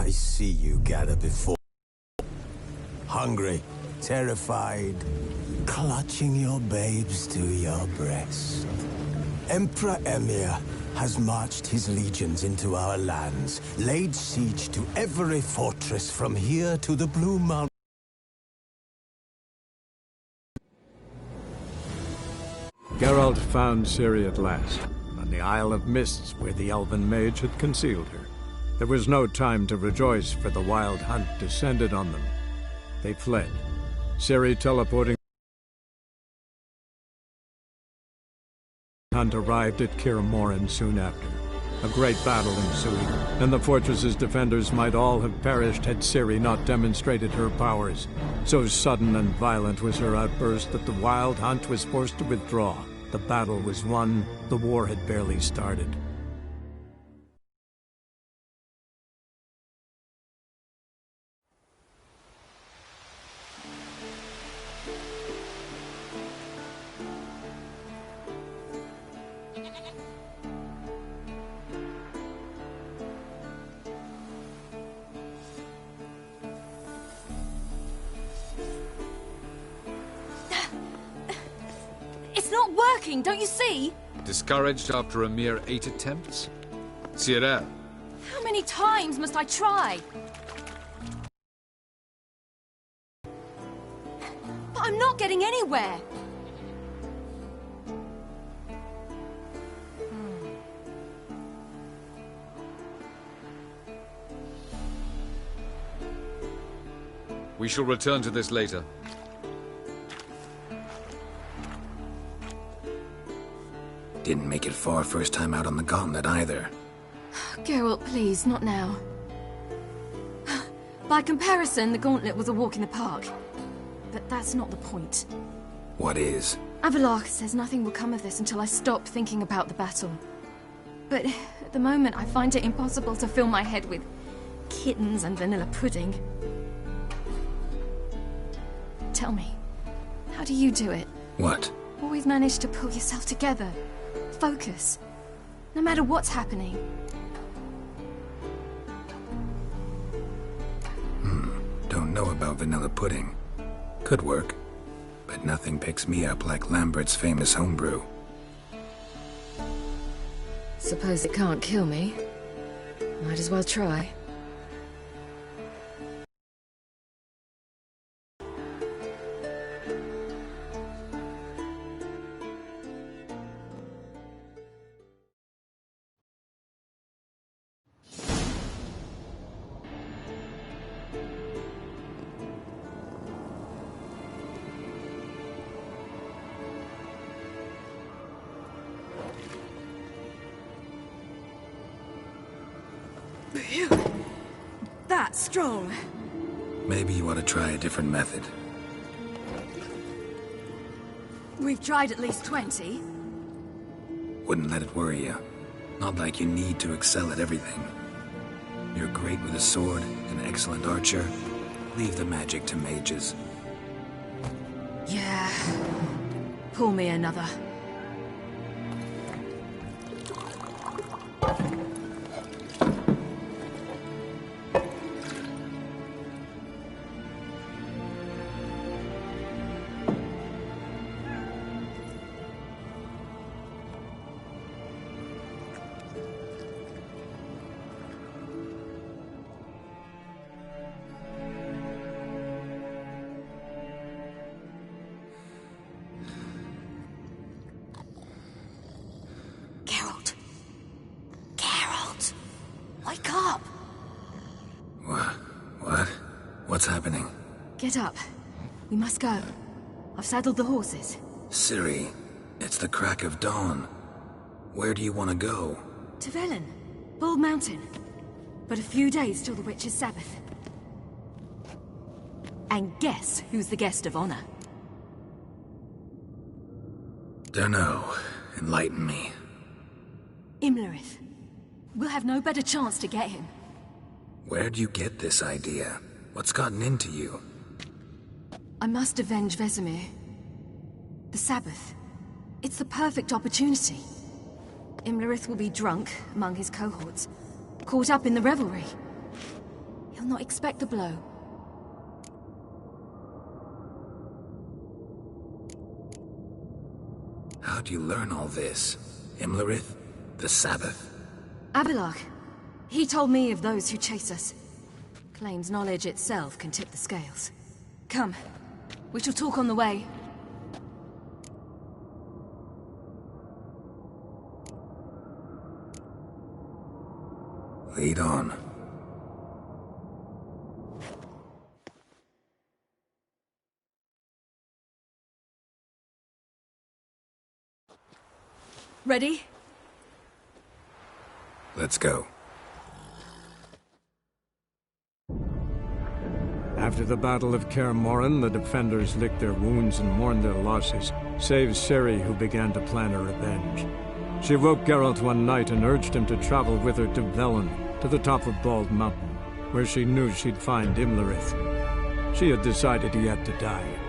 I see you gather before. Hungry, terrified, clutching your babes to your breast. Emperor Emir has marched his legions into our lands, laid siege to every fortress from here to the Blue Mountain. Geralt found Ciri at last, on the Isle of Mists where the elven mage had concealed her. There was no time to rejoice, for the wild hunt descended on them. They fled, Ciri teleporting. Hunt arrived at Kaer Morhen soon after. A great battle ensued, and the fortress's defenders might all have perished had Ciri not demonstrated her powers. So sudden and violent was her outburst that the Wild Hunt was forced to withdraw. The battle was won, the war had barely started. It's not working, don't you see? Discouraged after a mere 8 attempts? Ciri. How many times must I try? But I'm not getting anywhere. We shall return to this later. Didn't make it far first time out on the gauntlet either. Geralt, please, not now. By comparison, the gauntlet was a walk in the park. But that's not the point. What is? Avallac'h says nothing will come of this until I stop thinking about the battle. But at the moment, I find it impossible to fill my head with kittens and vanilla pudding. Tell me, how do you do it? What? Always manage to pull yourself together. Focus. No matter what's happening. Don't know about vanilla pudding. Could work. But nothing picks me up like Lambert's famous homebrew. Suppose it can't kill me. Might as well try. That's strong. Maybe you ought to try a different method. We've tried at least 20. Wouldn't let it worry you. Not like you need to excel at everything. You're great with a sword, an excellent archer. Leave the magic to mages. Yeah. Pull me another. Wake up! What? What's happening? Get up. We must go. I've saddled the horses. Ciri, it's the crack of dawn. Where do you want to go? To Velen. Bald Mountain. But a few days till the Witch's Sabbath. And guess who's the guest of honor? Dunno. Enlighten me. Imlerith. We'll have no better chance to get him. Where'd you get this idea? What's gotten into you? I must avenge Vesemir. The Sabbath. It's the perfect opportunity. Imlerith will be drunk among his cohorts, caught up in the revelry. I'll not expect the blow. How'd you learn all this? Imlerith? The Sabbath? Avallac'h. He told me of those who chase us. Claims knowledge itself can tip the scales. Come. We shall talk on the way. Lead on. Ready? Let's go. After the Battle of Kaer Morhen, the defenders licked their wounds and mourned their losses, save Ciri, who began to plan a revenge. She woke Geralt one night and urged him to travel with her to Velen, to the top of Bald Mountain, where she knew she'd find Imlerith. She had decided he had to die.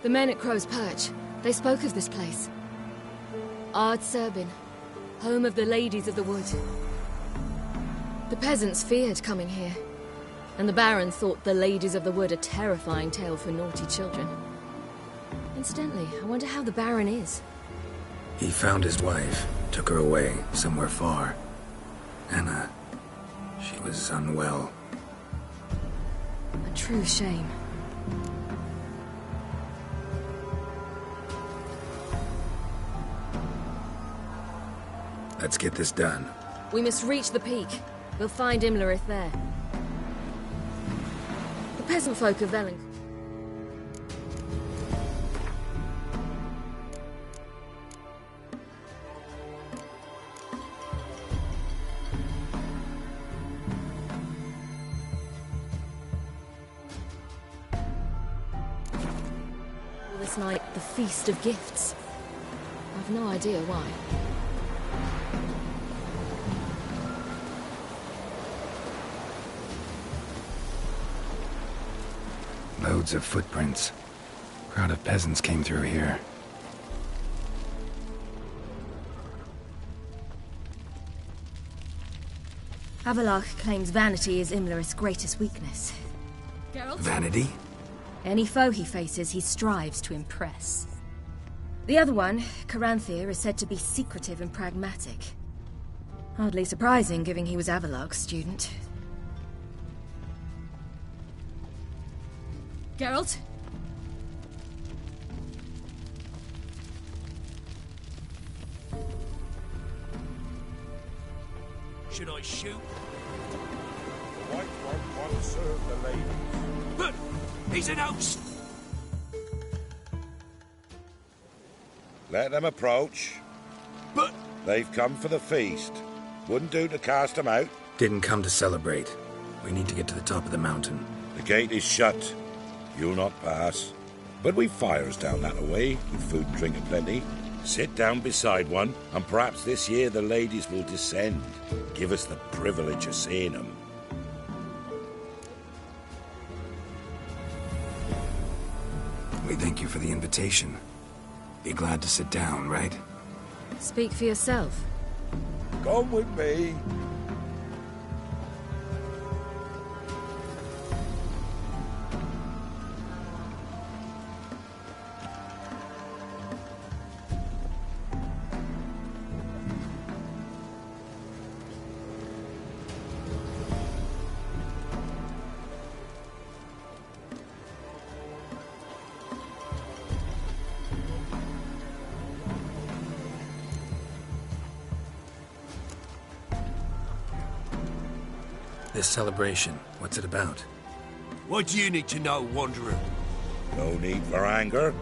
The men at Crow's Perch, they spoke of this place. Ard Serbin, home of the Ladies of the Wood. The peasants feared coming here, and the Baron thought the Ladies of the Wood a terrifying tale for naughty children. Incidentally, I wonder how the Baron is. He found his wife, took her away, somewhere far. Anna, she was unwell. A true shame. Let's get this done. We must reach the peak. We'll find Imlerith there. The peasant folk of Velen. This night, the Feast of Gifts. I've no idea why. Loads of footprints. Crowd of peasants came through here. Avallac'h claims vanity is Imlerith's greatest weakness. Geralt? Vanity? Any foe he faces, he strives to impress. The other one, Caranthir, is said to be secretive and pragmatic. Hardly surprising, given he was Avallac'h's student. Geralt? Should I shoot? The White won't want to serve the ladies. But he's an host! Let them approach. But They've come for the feast. Wouldn't do to cast them out. Didn't come to celebrate. We need to get to the top of the mountain. The gate is shut. You'll not pass. But we've fires down that away, with food and drink and plenty. Sit down beside one, and perhaps this year the ladies will descend. Give us the privilege of seeing them. We thank you for the invitation. Be glad to sit down, right? Speak for yourself. Come with me. This celebration, what's it about? What do you need to know, Wanderer? No need for anger.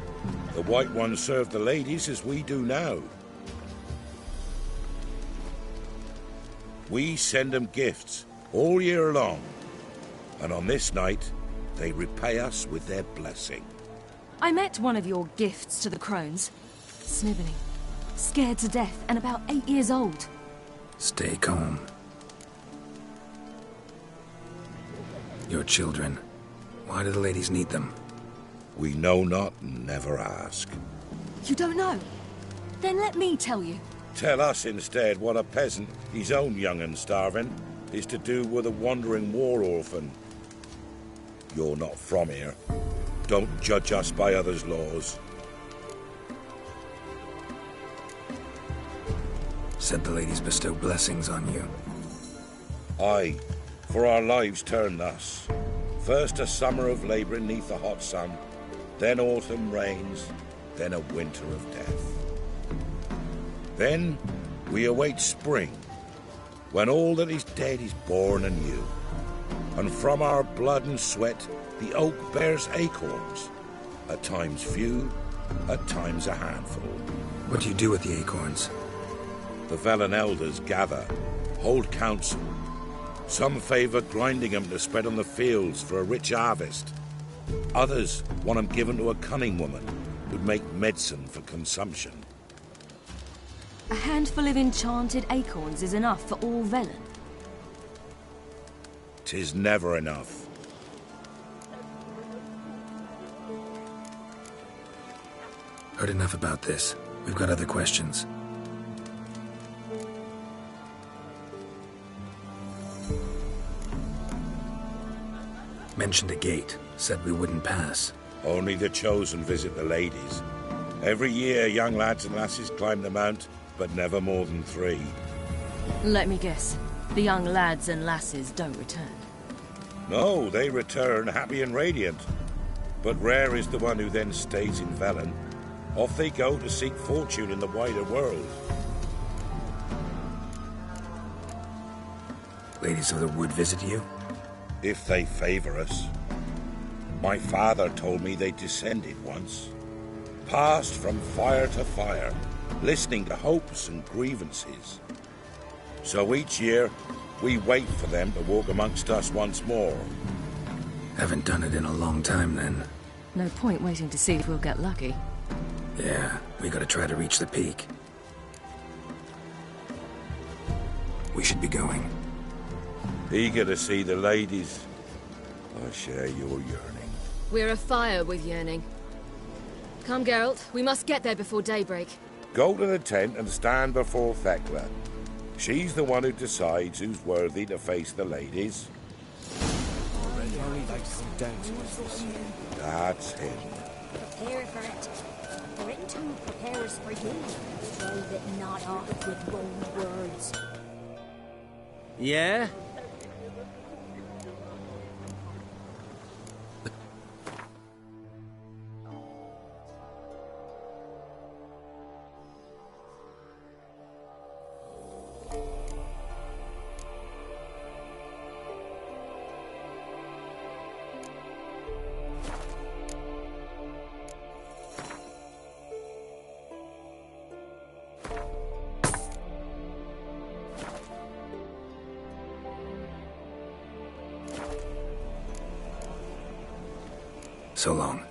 The White Ones serve the ladies as we do now. We send them gifts all year long. And on this night, they repay us with their blessing. I met one of your gifts to the crones. Sniveling. Scared to death and about 8 years old. Stay calm. Your children. Why do the ladies need them? We know not and never ask. You don't know? Then let me tell you. Tell us instead what a peasant, his own young and starving, is to do with a wandering war orphan. You're not from here. Don't judge us by others' laws. Said the ladies bestow blessings on you. Aye, for our lives turn thus. First a summer of labouring neath the hot sun, then autumn rains, then a winter of death. Then we await spring, when all that is dead is born anew. And from our blood and sweat the oak bears acorns, at times few, at times a handful. What do you do with the acorns? The Velen elders gather, hold council. Some favour grinding them to spread on the fields for a rich harvest. Others want them given to a cunning woman who'd make medicine for consumption. A handful of enchanted acorns is enough for all Velen. 'Tis never enough. Heard enough about this. We've got other questions. Mentioned a gate. Said we wouldn't pass. Only the chosen visit the ladies. Every year young lads and lasses climb the mount, but never more than 3. Let me guess. The young lads and lasses don't return. No, they return happy and radiant. But rare is the one who then stays in Velen. Off they go to seek fortune in the wider world. Ladies of the Wood visit you? If they favour us. My father told me they descended once. Passed from fire to fire, listening to hopes and grievances. So each year, we wait for them to walk amongst us once more. Haven't done it in a long time then. No point waiting to see if we'll get lucky. Yeah, we gotta try to reach the peak. We should be going. Eager to see the ladies. I share your yearning. We're afire with yearning. Come, Geralt. We must get there before daybreak. Go to the tent and stand before Thekla. She's the one who decides who's worthy to face the ladies. That's him. Prepare for it. For it too prepares for you. Drive it not off with bold words. Yeah? So long.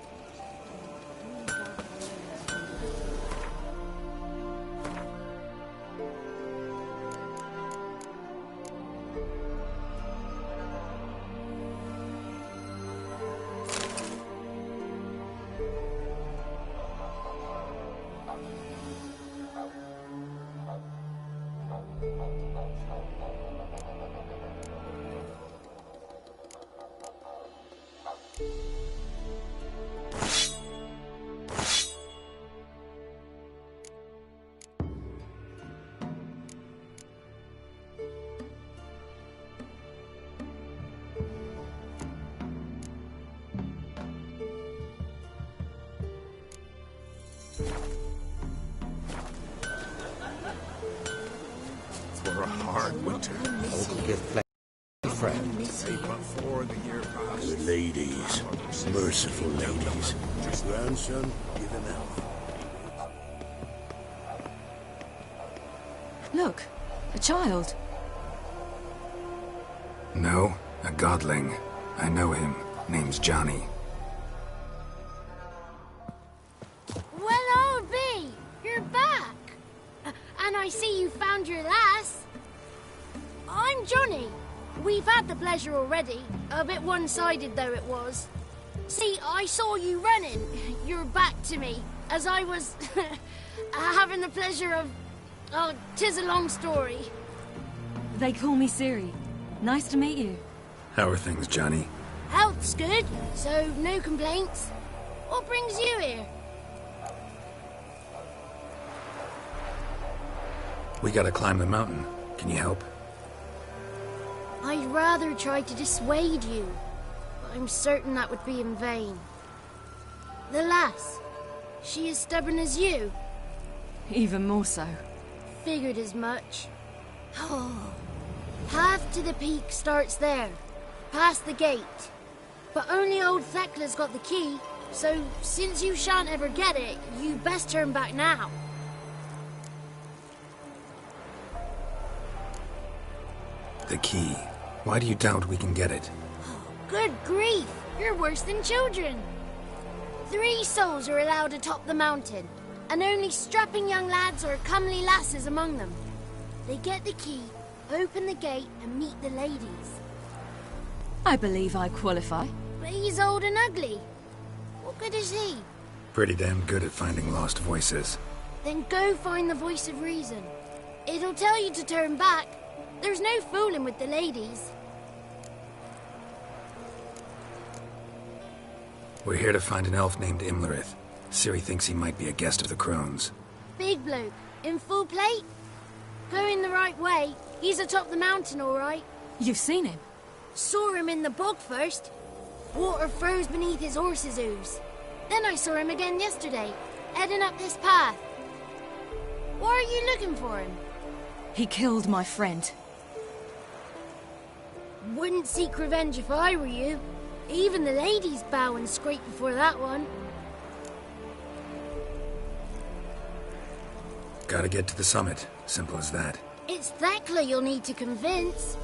give plenty friends. Ladies, merciful ladies. Grandson, give him health. Look, a child. No, a godling. I know him. Name's Johnny. Well, old B, you're back. And I see you found your lass. I'm Johnny. We've had the pleasure already. A bit one-sided, though it was. See, I saw you running. Your back to me, as I was having the pleasure of... Oh, 'tis a long story. They call me Ciri. Nice to meet you. How are things, Johnny? Health's good, so no complaints. What brings you here? We gotta climb the mountain. Can you help? I'd rather try to dissuade you, but I'm certain that would be in vain. The lass, she as stubborn as you? Even more so. Figured as much. Oh. Path to the peak starts there, past the gate. But only old Thekla's got the key, so since you shan't ever get it, you best turn back now. The key. Why do you doubt we can get it? Good grief! You're worse than children. 3 souls are allowed atop the mountain, and only strapping young lads or comely lasses among them. They get the key, open the gate, and meet the ladies. I believe I qualify. But he's old and ugly. What good is he? Pretty damn good at finding lost voices. Then go find the voice of reason. It'll tell you to turn back. There's no fooling with the ladies. We're here to find an elf named Imlerith. Ciri thinks he might be a guest of the Crones. Big bloke, in full plate? Going the right way. He's atop the mountain, all right. You've seen him? Saw him in the bog first. Water froze beneath his horse's hooves. Then I saw him again yesterday, heading up this path. Why are you looking for him? He killed my friend. Wouldn't seek revenge if I were you. Even the ladies bow and scrape before that one. Gotta get to the summit. Simple as that. It's Thekla you'll need to convince.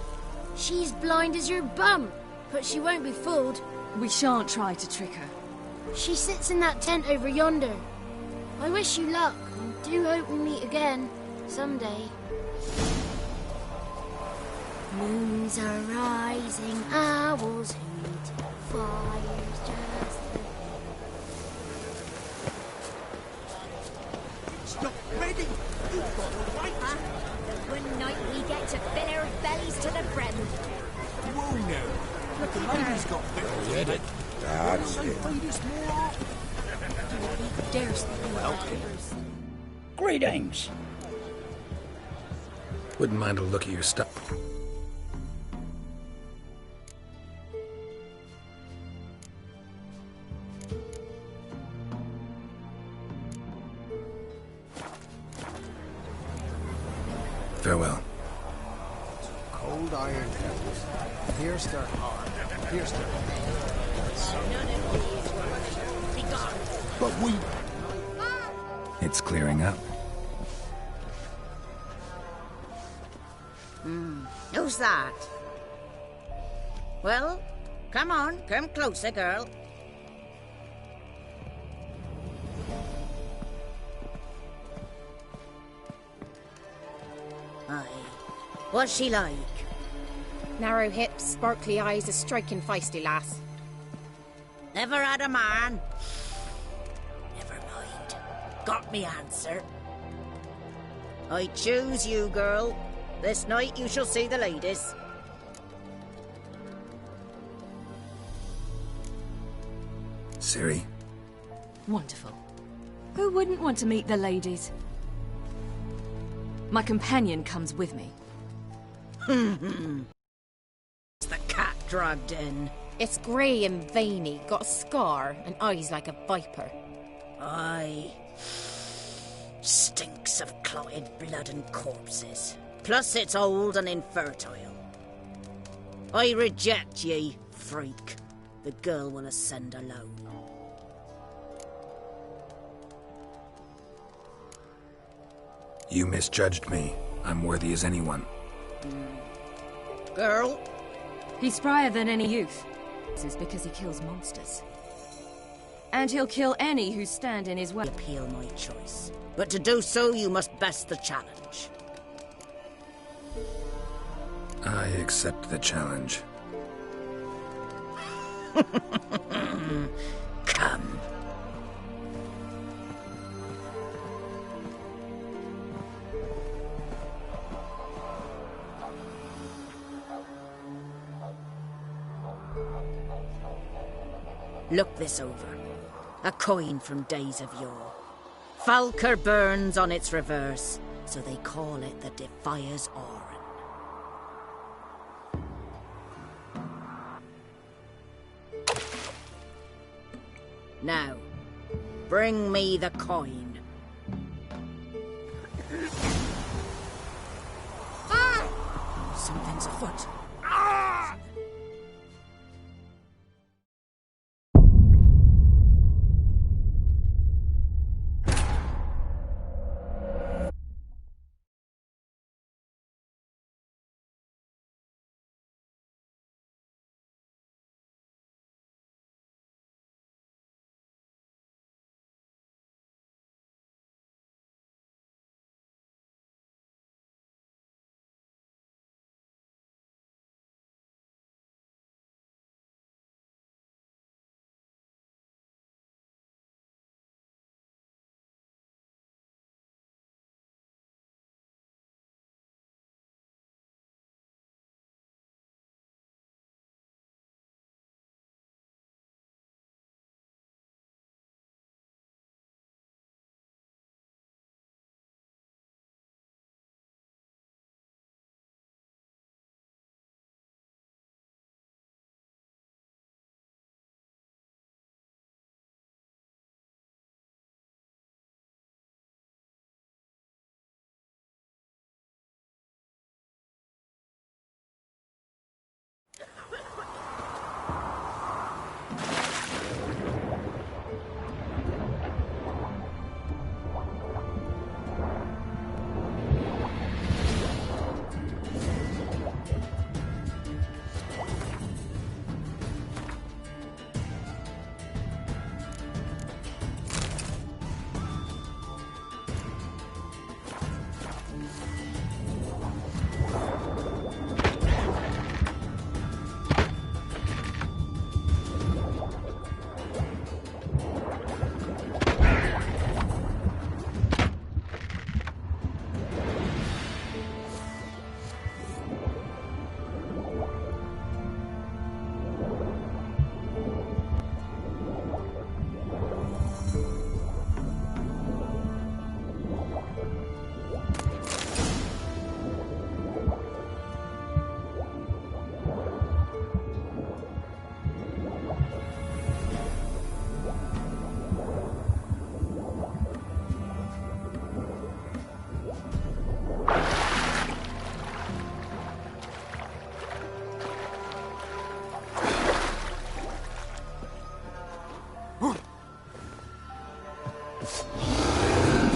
She's blind as your bum, but she won't be fooled. We shan't try to trick her. She sits in that tent over yonder. I wish you luck, and do hope we meet again, someday. Moons are rising, owls hoot, fire's just... It's not ready! You've got to wait! Huh? The one night we get to fill our bellies to the brim. Whoa now! Look, the lady's got better Get it? That's They it. feed us more Dares Greetings. Wouldn't mind a look at your stuff. Farewell. cold iron kettles. Pierced her heart. Pierced her heart. But we... It's clearing up. Who's that? Well, come on, come closer, girl. Aye. What's she like? Narrow hips, sparkly eyes, a striking feisty lass. Never had a man? Never mind. Got me answer. I choose you, girl. This night you shall see the ladies. Ciri? Wonderful. Who wouldn't want to meet the ladies? My companion comes with me. It's the cat dragged in. It's grey and veiny, got a scar, and eyes like a viper. Aye. Stinks of clotted blood and corpses. Plus it's old and infertile. I reject ye, freak. The girl will ascend alone. You misjudged me. I'm worthy as anyone. Girl? He's sprier than any youth. This is because he kills monsters. And he'll kill any who stand in his way. Appeal my choice. But to do so, you must best the challenge. I accept the challenge. Come. Look this over. A coin from days of yore. Falker burns on its reverse, so they call it the Defier's Oran. Now, bring me the coin. Something's afoot.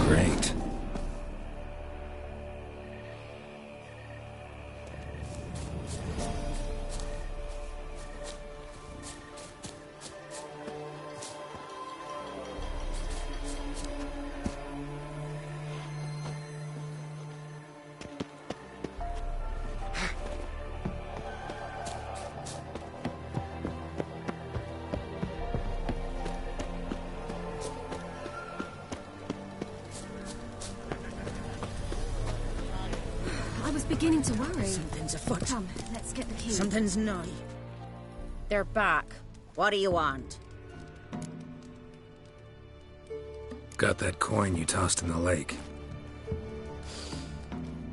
Great. Beginning to worry. Something's afoot. Come, let's get the key. Something's nigh. They're back. What do you want? Got that coin you tossed in the lake.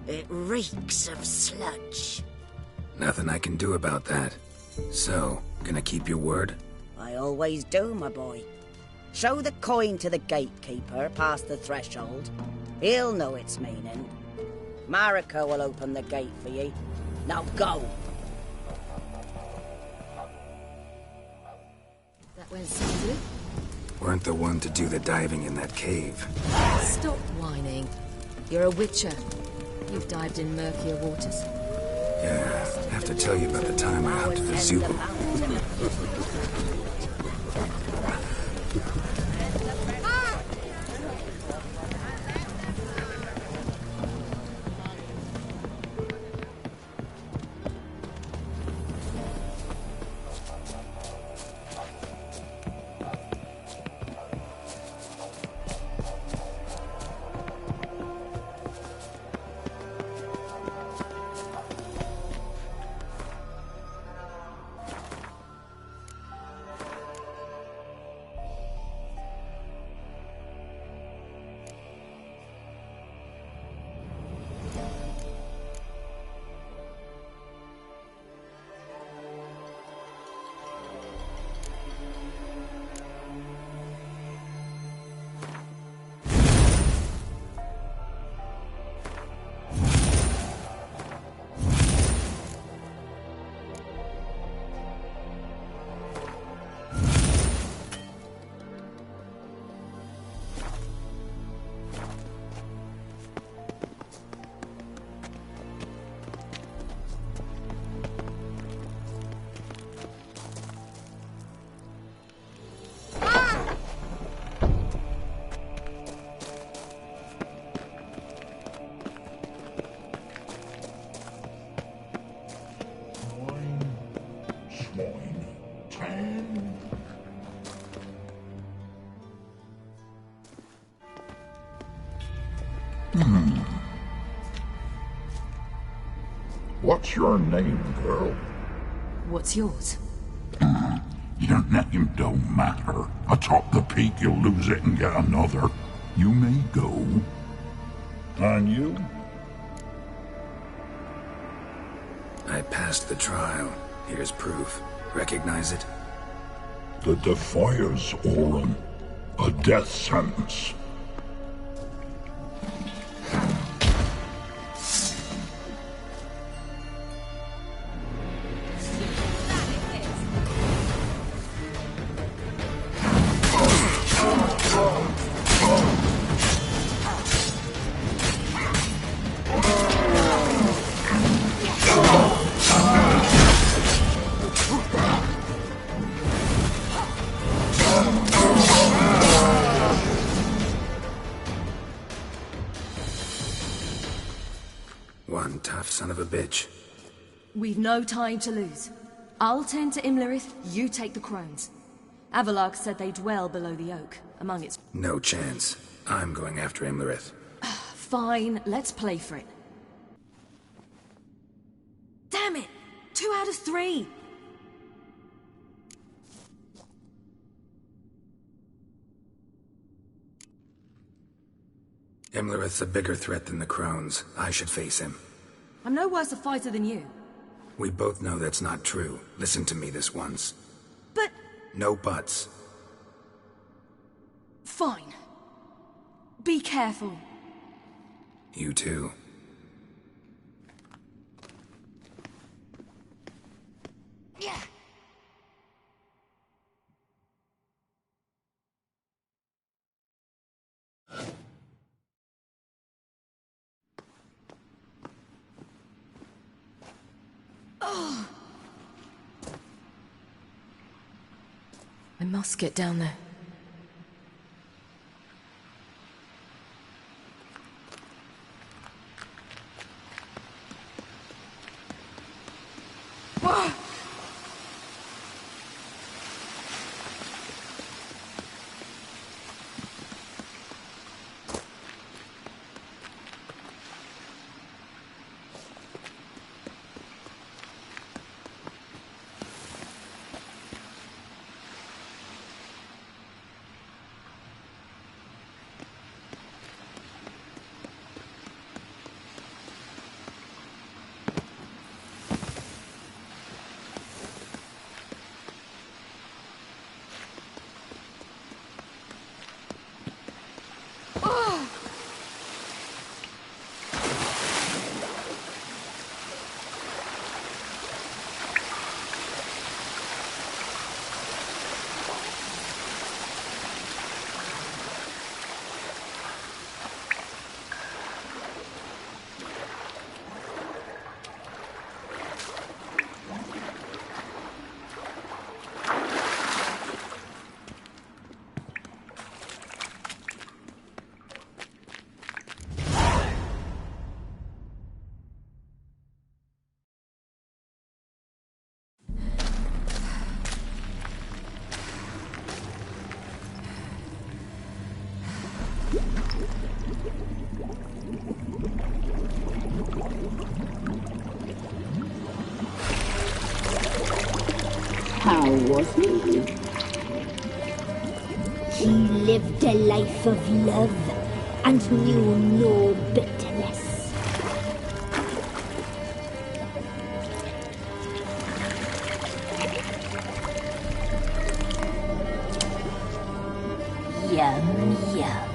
It reeks of sludge. Nothing I can do about that. So, gonna keep your word? I always do, my boy. Show the coin to the gatekeeper past the threshold. He'll know its meaning. Marika will open the gate for ye. Now go! Where's Sandu? Weren't the one to do the diving in that cave. Stop whining. You're a witcher. You've dived in murkier waters. Yeah, I have to tell you about the time I hunted a zoo. What's your name, girl? What's yours? Your name don't matter. Atop the peak, you'll lose it and get another. You may go. And you? I passed the trial. Here's proof. Recognize it? The Defier's Orin. A death sentence. One tough son of a bitch. We've no time to lose. I'll tend to Imlerith, you take the crones. Avalark said they dwell below the oak, among its... No chance. I'm going after Imlerith. Fine, let's play for it. Damn it! 2 out of 3! Imlerith's a bigger threat than the crones. I should face him. I'm no worse a fighter than you. We both know that's not true. Listen to me this once. But... No buts. Fine. Be careful. You too. Yeah. Oh. I must get down there. How was he? He lived a life of love and knew no bitterness. Yum, yum.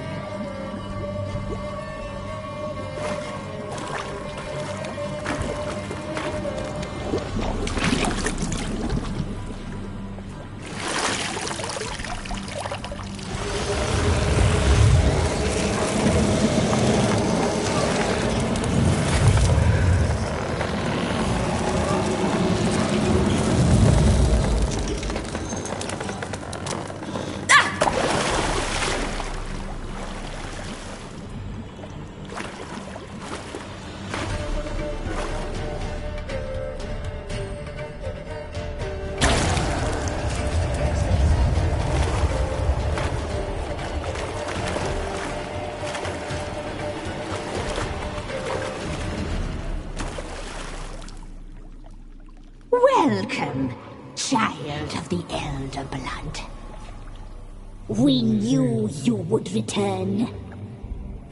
Welcome, child of the Elder Blood. We knew you would return.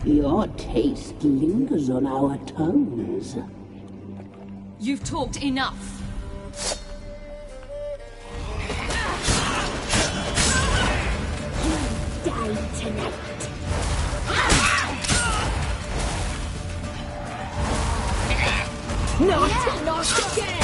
Your taste lingers on our tongues. You've talked enough. You die tonight. Naughty, naughty girl!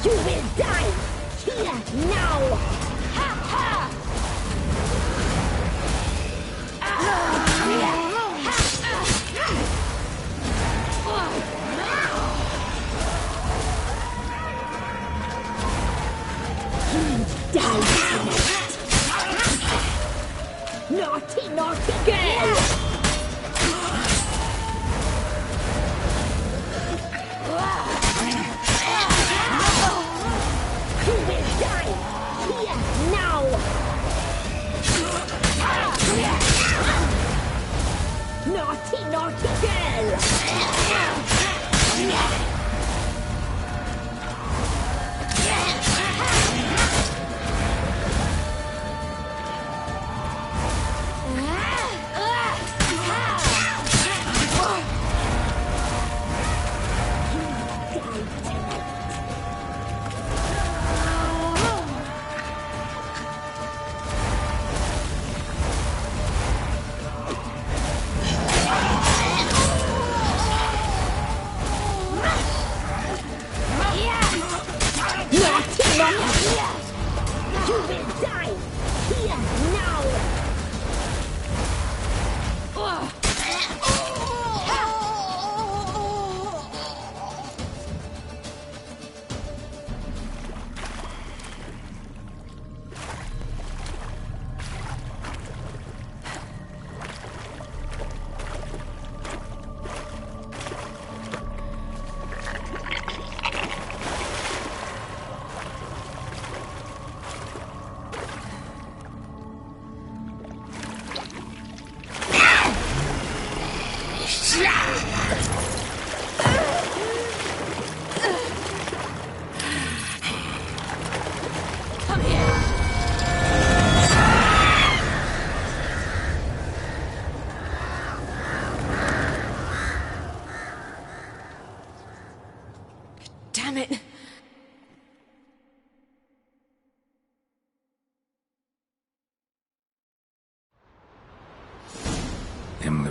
You will die here now! Ha ha! Naughty, naughty girl! You will die here now! Naughty, naughty girl!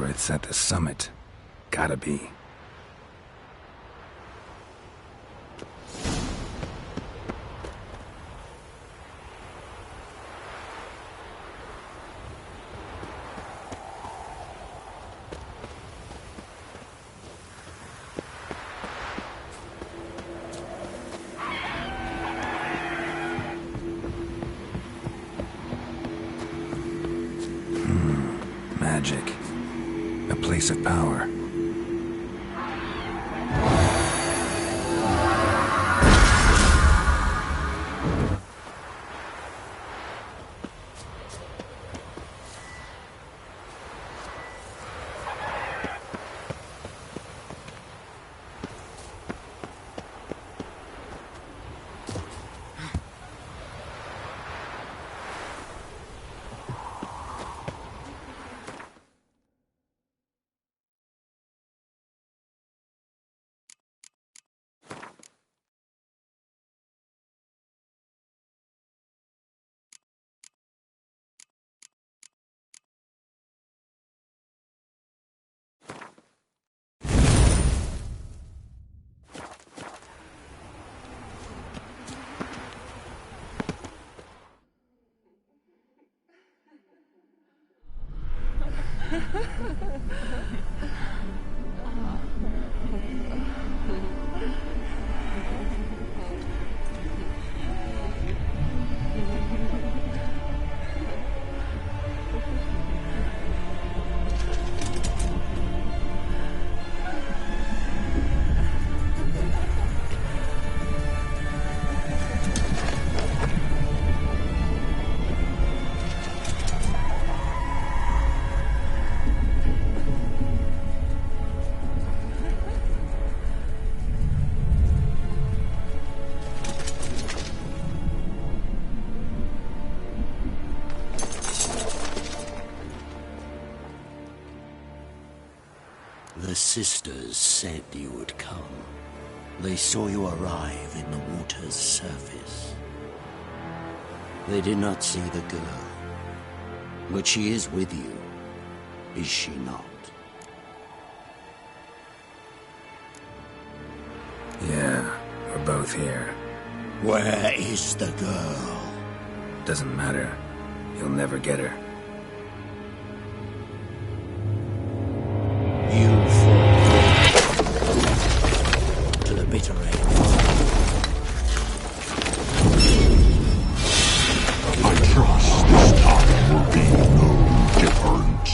Imlerith's at the summit. Gotta be. Magic. A place of power. The sisters said you would come. They saw you arrive in the water's surface. They did not see the girl. But she is with you, is she not? Yeah, we're both here. Where is the girl? Doesn't matter. You'll never get her. You fall to the bitter end. I trust this time will be no different.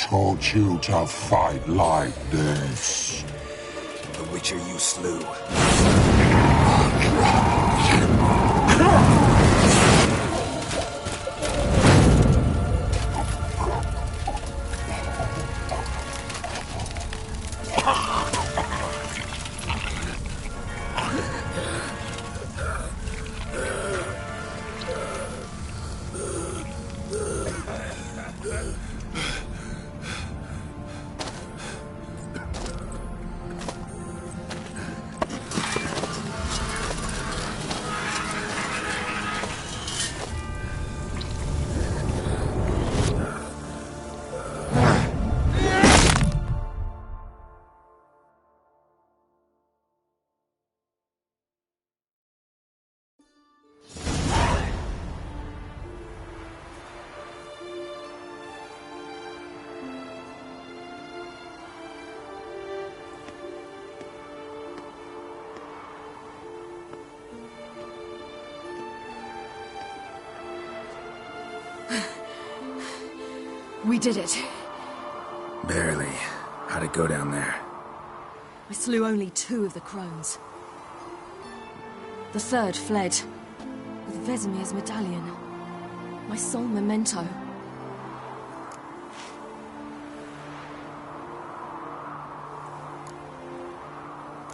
Taught you to fight like this? The Witcher you slew. We did it. Barely. How'd it go down there? I slew only 2 of the crones. The third fled, with Vesemir's medallion. My sole memento.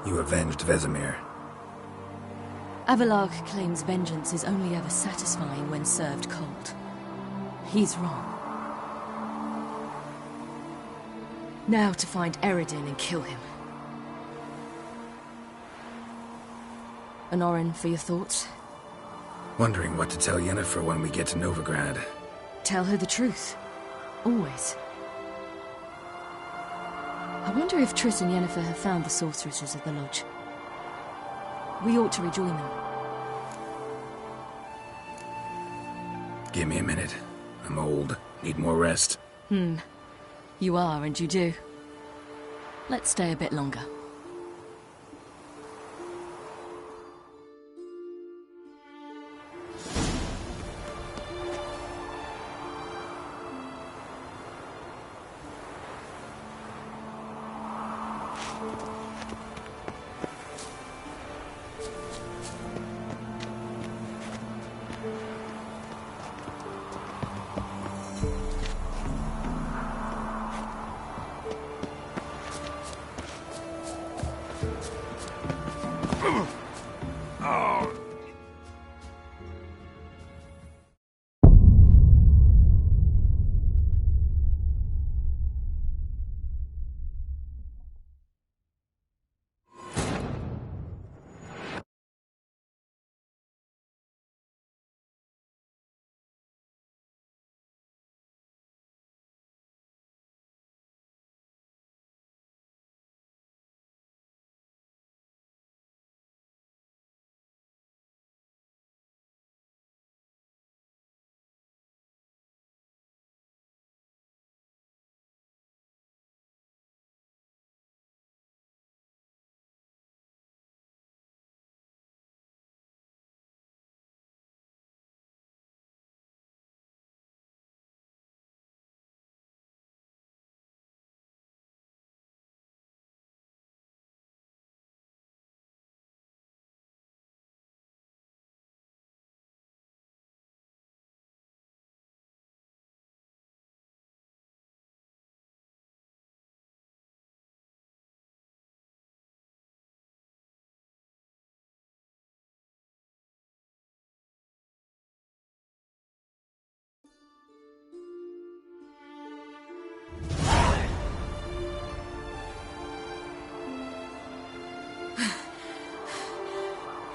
You avenged Vesemir. Avalark claims vengeance is only ever satisfying when served cold. He's wrong. Now to find Eredin and kill him. Anorin, for your thoughts? Wondering what to tell Yennefer when we get to Novigrad. Tell her the truth. Always. I wonder if Triss and Yennefer have found the sorceresses of the Lodge. We ought to rejoin them. Give me a minute. I'm old. Need more rest. You are, and you do. Let's stay a bit longer.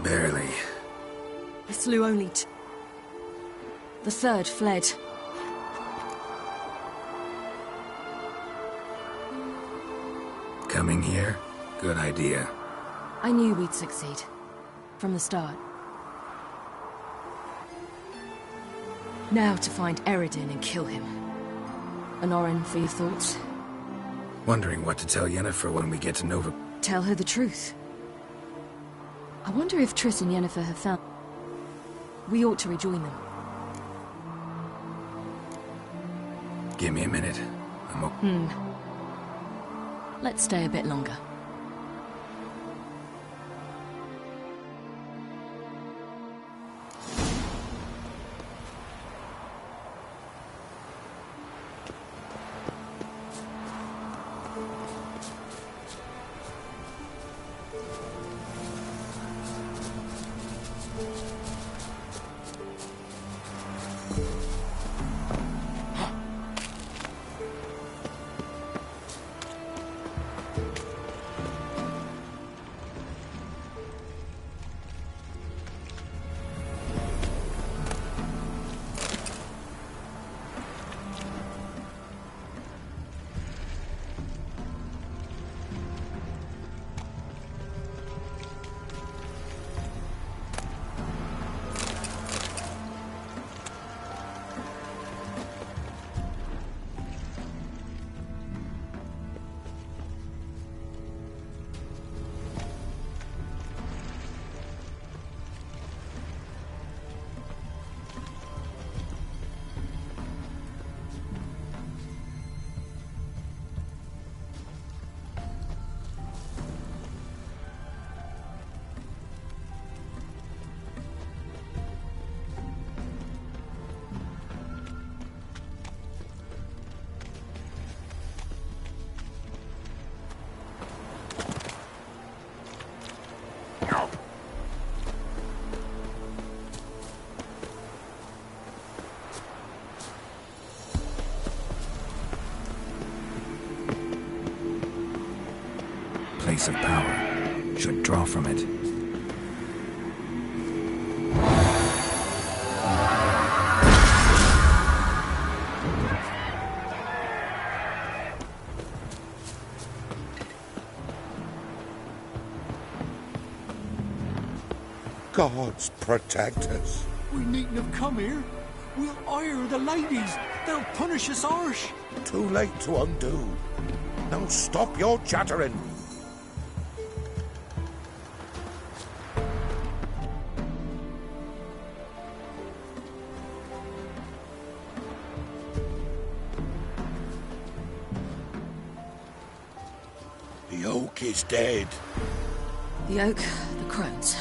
Barely. I slew only two. The third fled. Coming here? Good idea. I knew we'd succeed. From the start. Now to find Eredin and kill him. Honorin, for your thoughts? Wondering what to tell Yennefer when we get to Nova. Tell her the truth. I wonder if Triss and Yennefer have found... We ought to rejoin them. Give me a minute. I'm Let's stay a bit longer. Place of power. Should draw from it. Gods protect us. We needn't have come here. We'll hire the ladies. They'll punish us harsh. Too late to undo. Now stop your chattering. The oak is dead. The oak, the crones.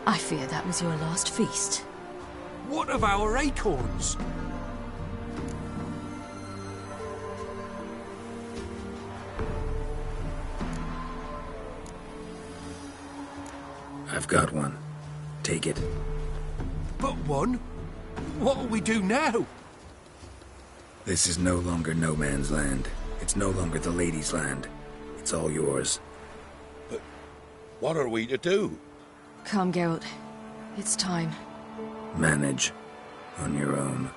I fear that was your last feast. What of our acorns? I've got one. Take it. But one? What'll we do now? This is no longer no man's land. It's no longer the lady's land. It's all yours. But what are we to do? Come, Geralt. It's time. Manage. On your own.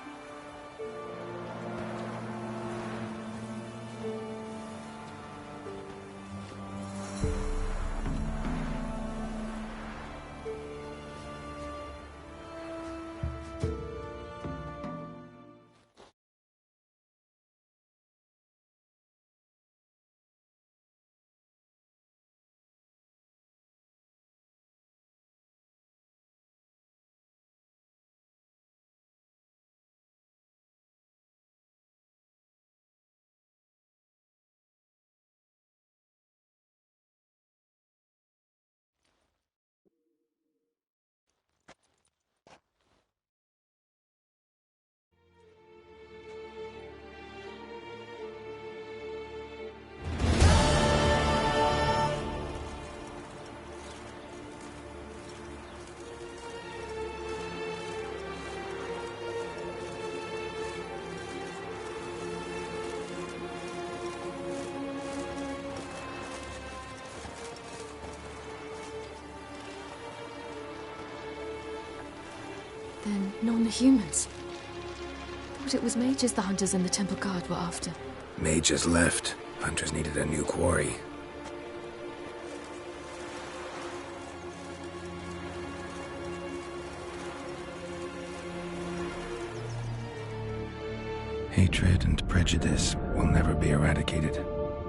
Then non-humans. Thought it was mages the hunters and the temple guard were after. Mages left. Hunters needed a new quarry. Hatred and prejudice will never be eradicated,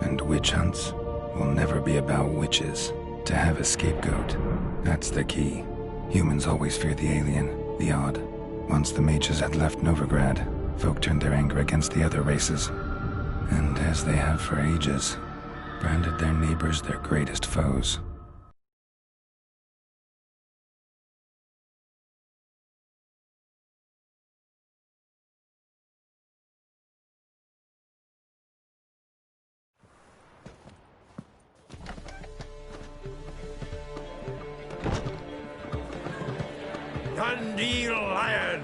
and witch hunts will never be about witches. To have a scapegoat, that's the key. Humans always fear the alien, the odd. Once the mages had left Novigrad, folk turned their anger against the other races, and as they have for ages, branded their neighbors their greatest foes. Dandelion!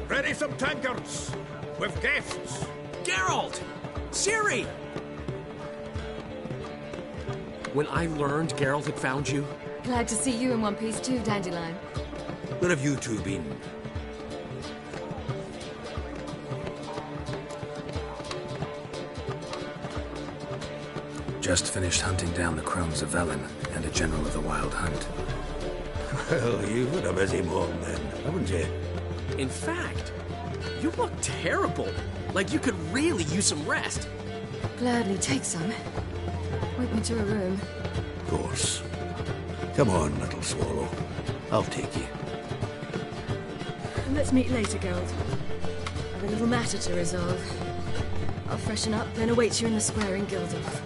Ready some tankards with guests. Geralt! Ciri! When I learned Geralt had found you... Glad to see you in one piece too, Dandelion. Where have you two been? Just finished hunting down the crones of Velen and a general of the Wild Hunt. Well, you've had a busy morning then, haven't you? In fact, you look terrible. Like you could really use some rest. Gladly take some. Point me to a room. Of course. Come on, little swallow. I'll take you. Let's meet later, Geralt. I've a little matter to resolve. I'll freshen up, then await you in the square in Gildorf.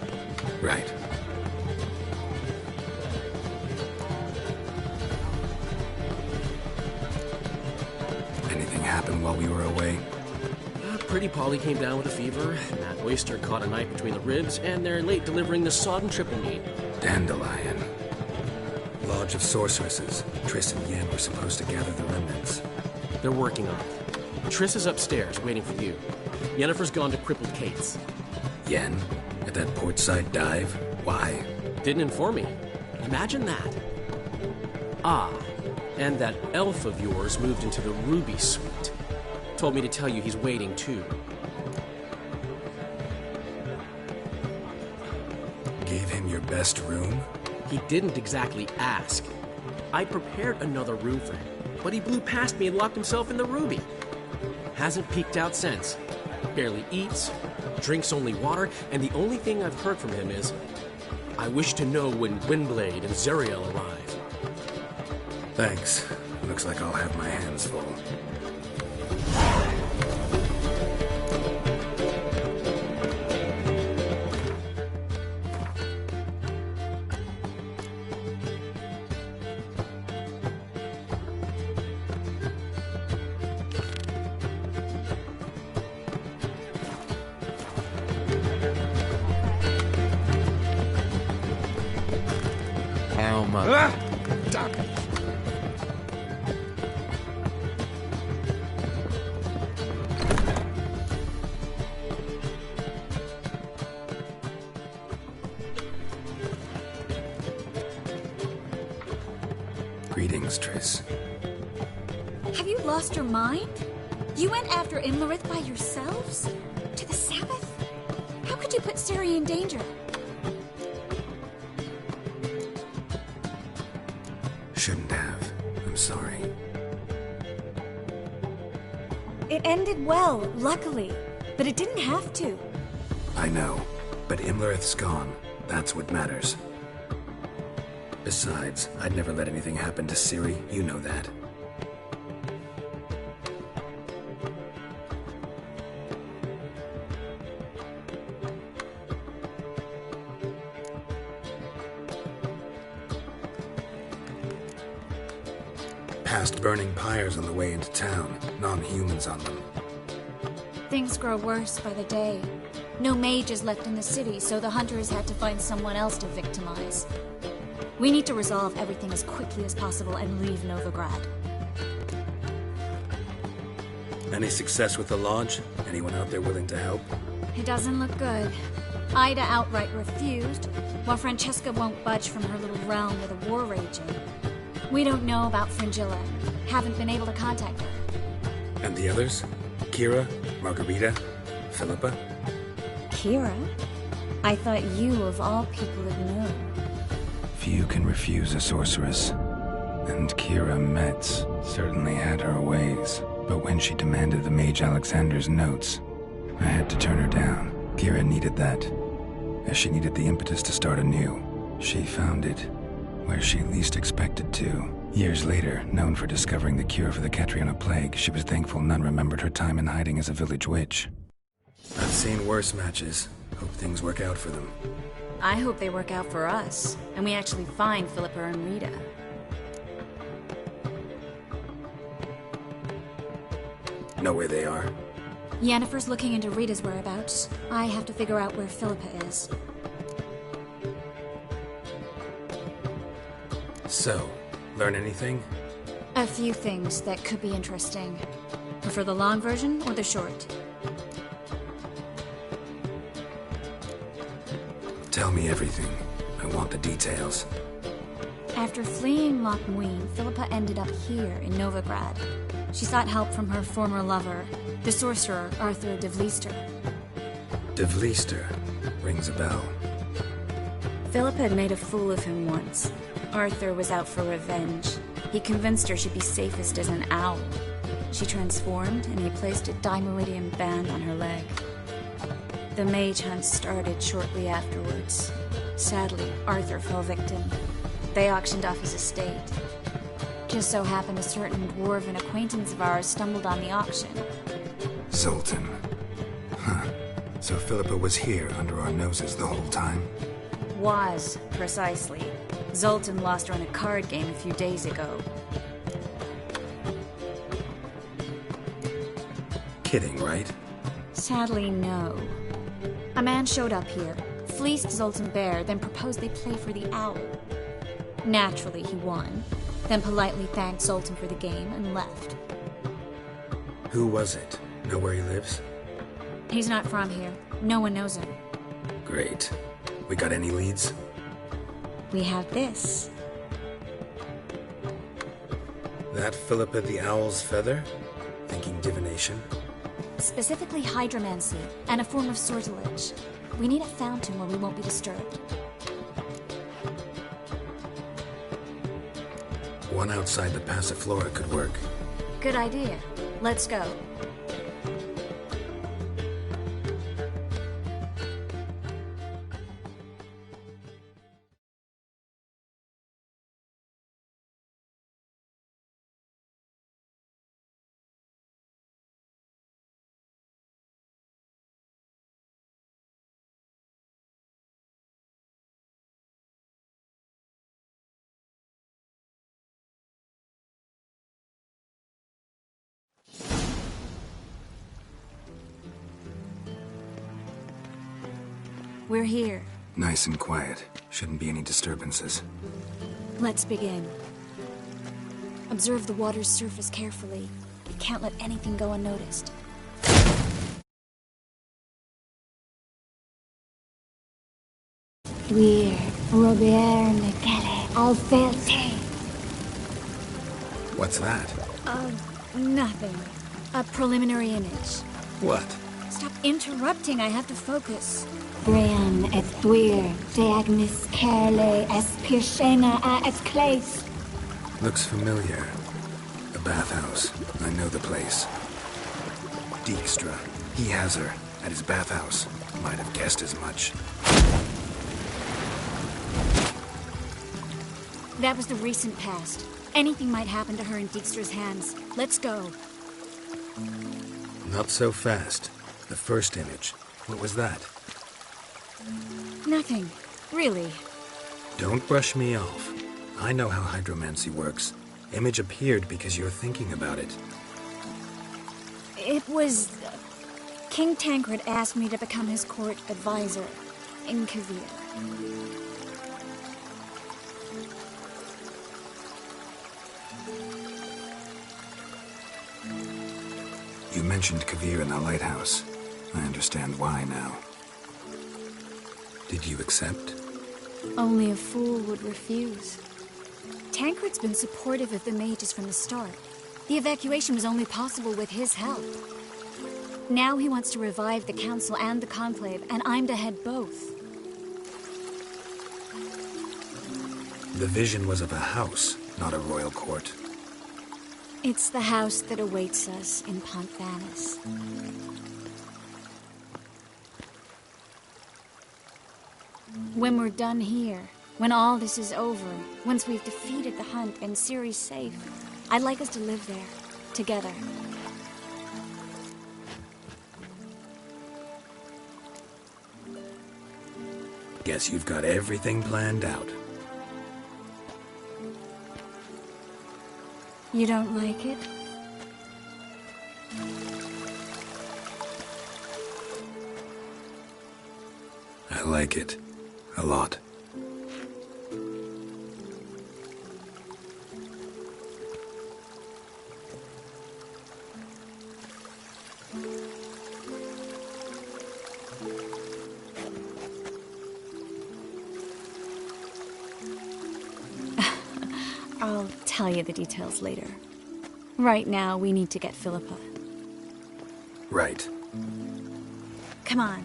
Right. Anything happened while we were away? Pretty Polly came down with a fever, Matt Oyster caught a knife between the ribs, and they're late delivering the sodden triple meat. Dandelion. Lodge of Sorceresses. Triss and Yen were supposed to gather the remnants. They're working on it. Triss is upstairs, waiting for you. Yennefer's gone to Crippled Kate's. Yen? At that portside dive? Why? Didn't inform me. Imagine that. Ah, and that elf of yours moved into the Ruby Suite. Told me to tell you he's waiting too. Gave him your best room? He didn't exactly ask. I prepared another room for him. but he blew past me and locked himself in the Ruby. Hasn't peeked out since. Barely eats, drinks only water, and the only thing I've heard from him is, I wish to know when Windblade and Zeriel arrive. Thanks. Looks like I'll have my hands full. How much? Damn it. Greetings, Triss. Have you lost your mind? You went after Imlerith by yourselves? To the Sabbath? How could you put Ciri in danger? Shouldn't have. I'm sorry. It ended well, luckily. But it didn't have to. I know, but Imlerith's gone. That's what matters. Besides, I'd never let anything happen to Ciri. You know that. Past burning pyres on the way into town, non-humans on them. Things grow worse by the day. No mages left in the city, so the hunters had to find someone else to victimize. We need to resolve everything as quickly as possible and leave Novigrad. Any success with the Lodge? Anyone out there willing to help? It doesn't look good. Ida outright refused, while Francesca won't budge from her little realm with a war raging. We don't know about Fringilla. Haven't been able to contact her. And the others? Kira? Margarita? Philippa? Kira? I thought you, of all people, had known. Few can refuse a sorceress. And Kira Metz certainly had her ways. But when she demanded the Mage Alexander's notes, I had to turn her down. Kira needed that, as she needed the impetus to start anew. She found it where she least expected to. Years later, known for discovering the cure for the Catriona plague, she was thankful none remembered her time in hiding as a village witch. I've seen worse matches. Hope things work out for them. I hope they work out for us, and we actually find Philippa and Rita. Know where they are? Yennefer's looking into Rita's whereabouts. I have to figure out where Philippa is. So, learn anything? A few things that could be interesting. Prefer the long version or the short? Tell me everything. I want the details. After fleeing Loch Muin, Philippa ended up here in Novigrad. She sought help from her former lover, the sorcerer Arthur de Vlister. De Vlister rings a bell. Philippa had made a fool of him once. Arthur was out for revenge. He convinced her she'd be safest as an owl. She transformed, and he placed a dimeridium band on her leg. The mage hunt started shortly afterwards. Sadly, Arthur fell victim. They auctioned off his estate. Just so happened a certain dwarven acquaintance of ours stumbled on the auction. Zoltan. Huh. So Philippa was here under our noses the whole time? Was, precisely. Zoltan lost her in a card game a few days ago. Kidding, right? Sadly, no. A man showed up here, fleeced Zoltan bare, then proposed they play for the owl. Naturally, he won, then politely thanked Zoltan for the game and left. Who was it? Know where he lives? He's not from here. No one knows him. Great. We got any leads? We have this. That Philippa the Owl's feather? Thinking divination? Specifically hydromancy, and a form of sortilege. We need a fountain where we won't be disturbed. One outside the Passiflora could work. Good idea. Let's go. We're here. Nice and quiet. Shouldn't be any disturbances. Let's begin. Observe the water's surface carefully. You can't let anything go unnoticed. We're Robert Michele Alfelte. What's that? Nothing. A preliminary image. What? Stop interrupting, I have to focus. Brian et Dwyer, Deagnis Kerle, es Pirshena a et Clace. Looks familiar. The bathhouse. I know the place. Dijkstra. He has her. At his bathhouse. Might have guessed as much. That was the recent past. Anything might happen to her in Dijkstra's hands. Let's go. Not so fast. The first image. What was that? Nothing. Really. Don't brush me off. I know how hydromancy works. Image appeared because you're thinking about it. It was... King Tancred asked me to become his court advisor in Kavir. You mentioned Kavir in the lighthouse. I understand why now. Did you accept? Only a fool would refuse. Tancred's been supportive of the mages from the start. The evacuation was only possible with his help. Now he wants to revive the Council and the Conclave, and I'm to head both. The vision was of a house, not a royal court. It's the house that awaits us in Ponthanis. When we're done here, when all this is over, once we've defeated the hunt and Ciri's safe, I'd like us to live there, together. Guess you've got everything planned out. You don't like it? I like it. A lot. I'll tell you the details later. Right now, we need to get Philippa. Right. Come on.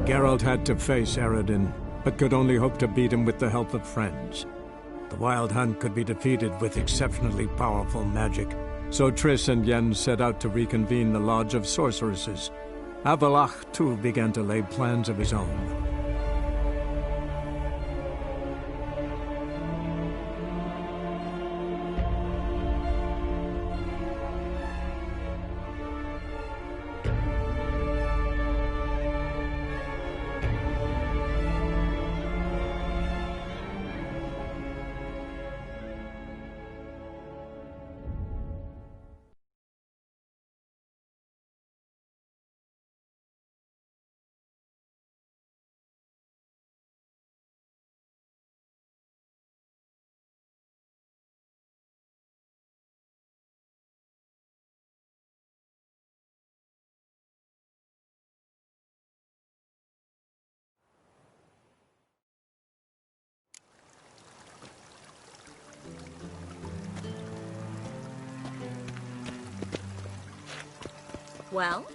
Geralt had to face Eredin, but could only hope to beat him with the help of friends. The Wild Hunt could be defeated with exceptionally powerful magic, so Triss and Yen set out to reconvene the Lodge of Sorceresses. Avallac'h, too, began to lay plans of his own. Well?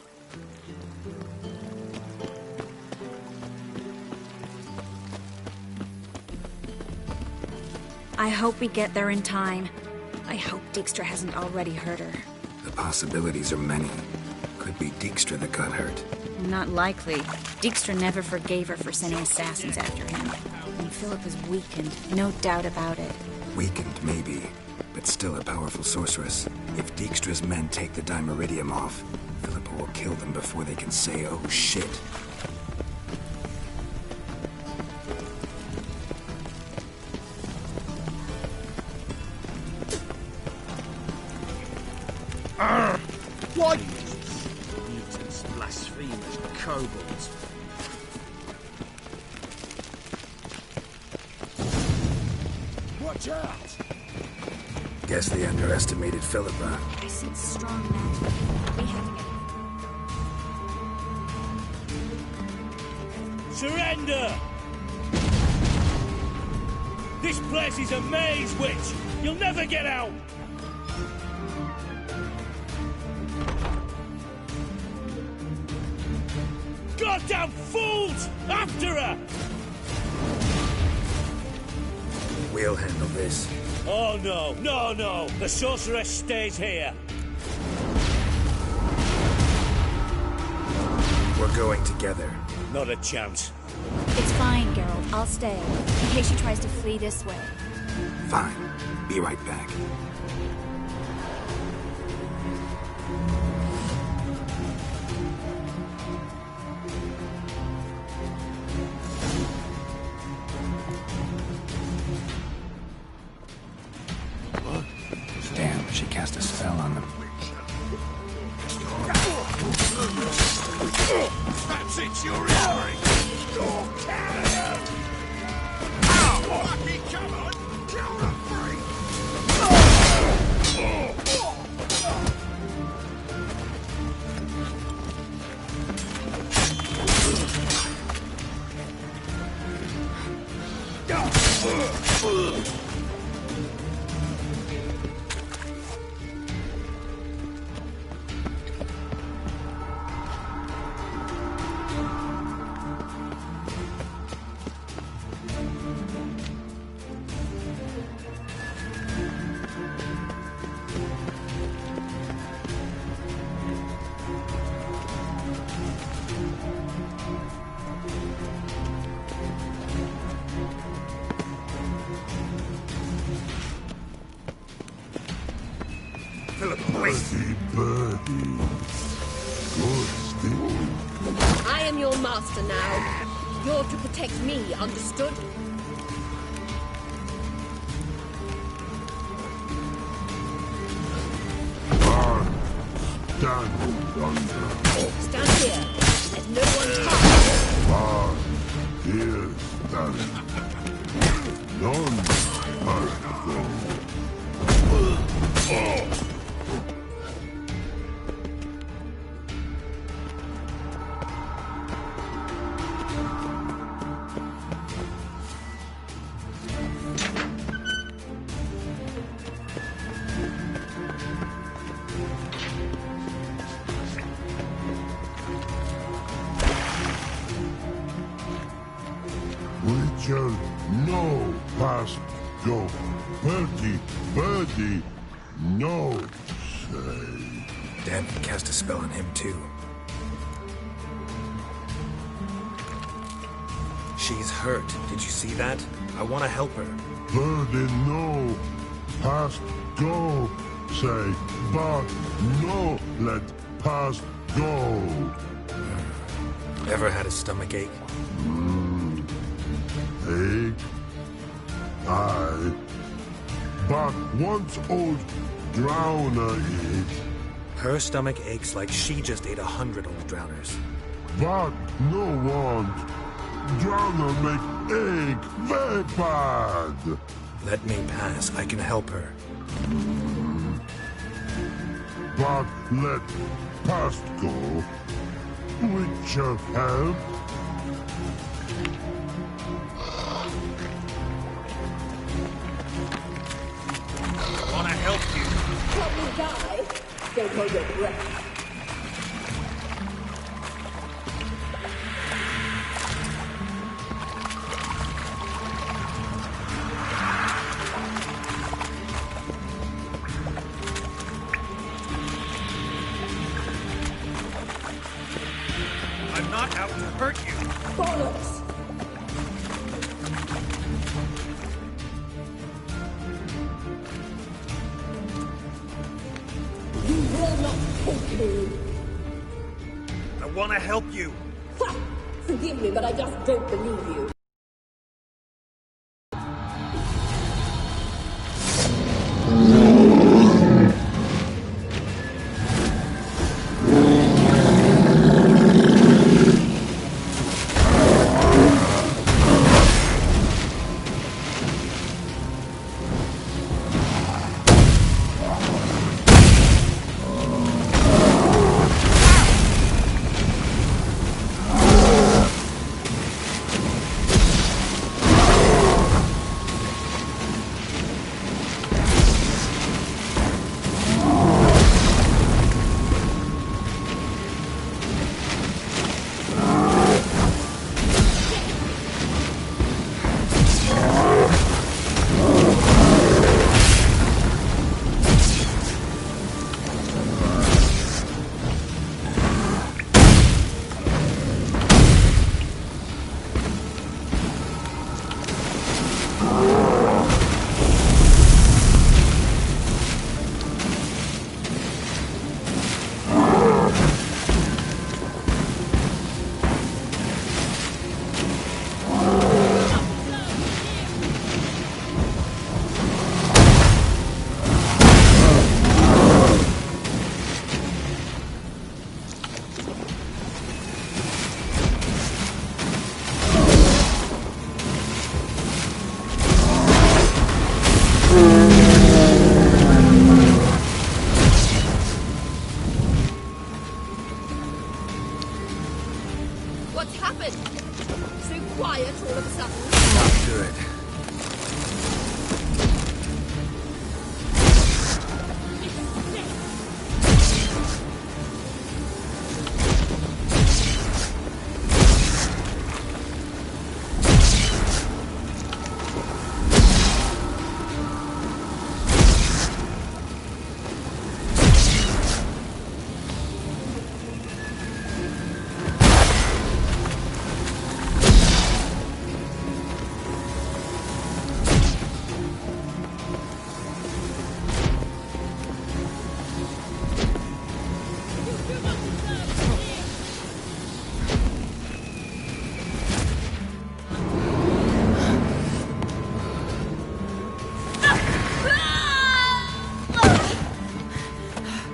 I hope we get there in time. I hope Dijkstra hasn't already hurt her. The possibilities are many. Could be Dijkstra that got hurt. Not likely. Dijkstra never forgave her for sending assassins after him. And Philip is weakened, no doubt about it. Weakened, maybe, but still a powerful sorceress. If Dijkstra's men take the Dimeridium off, Philippa will kill them before they can say, oh shit. Why? Mutants, blasphemers, kobolds. Watch out! Guess they underestimated Philippa. I sense strong magic. We have to get... Surrender! This place is a maze, witch! You'll never get out! Goddamn fools! After her! We'll handle this. Oh no, no, no! The sorceress stays here! We're going together. Not a chance. It's fine, Geralt. I'll stay, in case she tries to flee this way. Fine. Be right back. Damn, she cast a spell on them. That's it, you're in. Ow! Lucky, come on! Kill the freak! I am your master now. You're to protect me, understood? Stand here. Let no one touch. Here stand. None must go. shall no pass go. Birdie, no say. Damn, he cast a spell on him too. She's hurt. Did you see that? I want to help her. Birdie, no pass go. Say, but no let pass go. Ever had a stomach ache? Ache? Aye. But once old drowner eat. Her stomach aches like she just ate 100 old drowners. But no want. Drowner make ache very bad. Let me pass. I can help her. But let past go. Which shall help. I want to help you. Help me die. Don't hold your breath. I'm not out to hurt you. Bollocks! You will not take me! I want to help you. Ha! Forgive me, but I just don't believe you. What's happened? So quiet all of a sudden. Not good.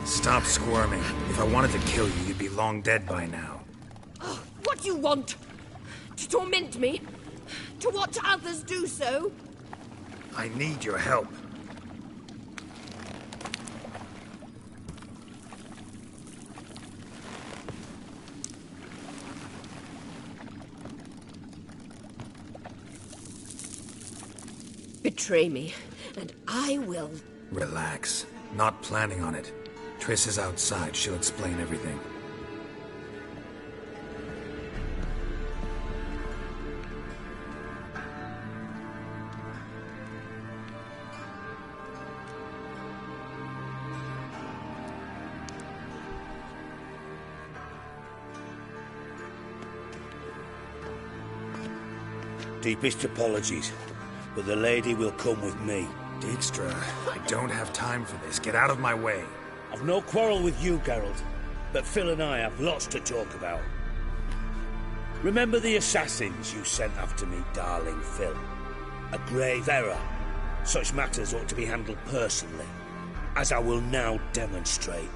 Stop squirming. If I wanted to kill you, you'd be long dead by now. What do you want? To torment me? To watch others do so? I need your help. Betray me, and I will. Relax. Not planning on it. Triss is outside. She'll explain everything. Deepest apologies, but the lady will come with me. Dijkstra, I don't have time for this. Get out of my way. I've no quarrel with you, Geralt, but Phil and I have lots to talk about. Remember the assassins you sent after me, darling Phil? A grave error. Such matters ought to be handled personally, as I will now demonstrate.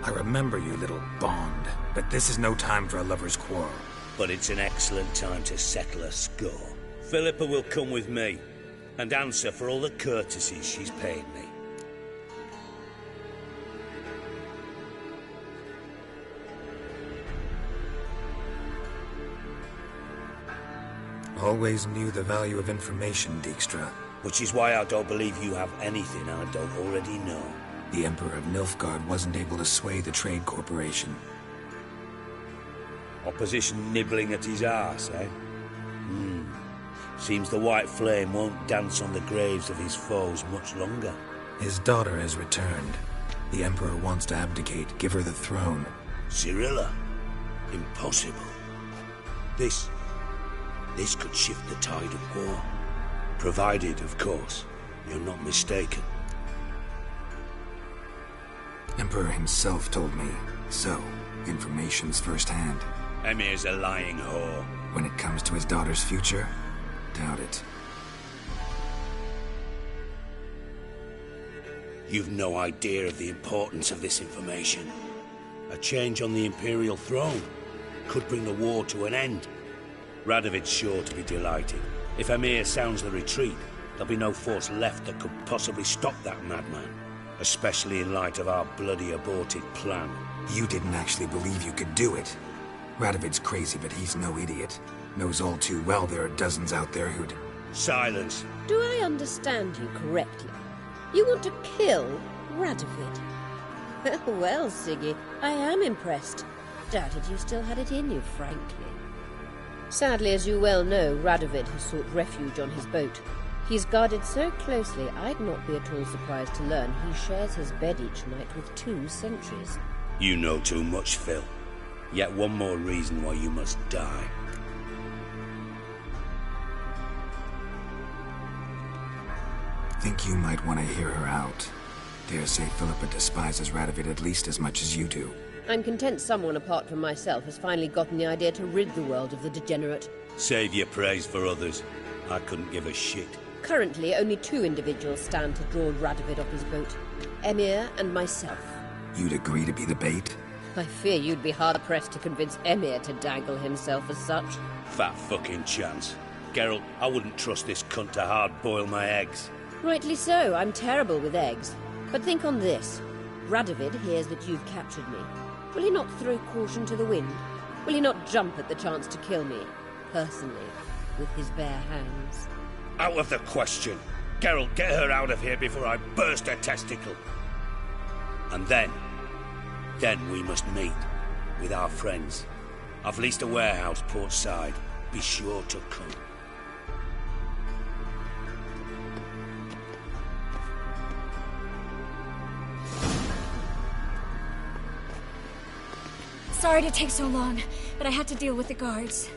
I remember you, little Bond, but this is no time for a lover's quarrel. But it's an excellent time to settle a score. Philippa will come with me, and answer for all the courtesies she's paid me. Always knew the value of information, Dijkstra. Which is why I don't believe you have anything I don't already know. The Emperor of Nilfgaard wasn't able to sway the Trade Corporation. Opposition nibbling at his arse, eh? Seems the White Flame won't dance on the graves of his foes much longer. His daughter has returned. The Emperor wants to abdicate, give her the throne. Cyrilla? Impossible. This could shift the tide of war. Provided, of course, you're not mistaken. Emperor himself told me. So, information's firsthand. Emir's a lying whore. When it comes to his daughter's future, doubt it. You've no idea of the importance of this information. A change on the Imperial throne could bring the war to an end. Radovid's sure to be delighted. If Emir sounds the retreat, there'll be no force left that could possibly stop that madman. Especially in light of our bloody aborted plan. You didn't actually believe you could do it. Radovid's crazy, but he's no idiot. Knows all too well there are dozens out there who'd... Silence. Do I understand you correctly? You want to kill Radovid? Well, Siggy, I am impressed. Doubted you still had it in you, frankly. Sadly, as you well know, Radovid has sought refuge on his boat. He's guarded so closely, I'd not be at all surprised to learn he shares his bed each night with 2 sentries. You know too much, Phil. Yet one more reason why you must die. Think you might want to hear her out. Dare say Philippa despises Radovid at least as much as you do. I'm content someone apart from myself has finally gotten the idea to rid the world of the degenerate. Save your praise for others. I couldn't give a shit. Currently, only 2 individuals stand to draw Radovid off his boat. Emir and myself. You'd agree to be the bait? I fear you'd be hard-pressed to convince Emir to dangle himself as such. Fat fucking chance. Geralt, I wouldn't trust this cunt to hard-boil my eggs. Rightly so, I'm terrible with eggs. But think on this. Radovid hears that you've captured me. Will he not throw caution to the wind? Will he not jump at the chance to kill me, personally, with his bare hands? Out of the question. Geralt, get her out of here before I burst her testicle. And then we must meet with our friends. I've leased a warehouse port side. Be sure to come. Sorry to take so long, but I had to deal with the guards.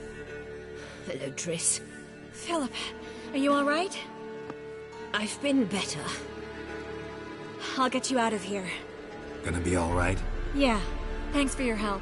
Hello, Triss. Philip, are you all right? I've been better. I'll get you out of here. Gonna be all right? Yeah. Thanks for your help.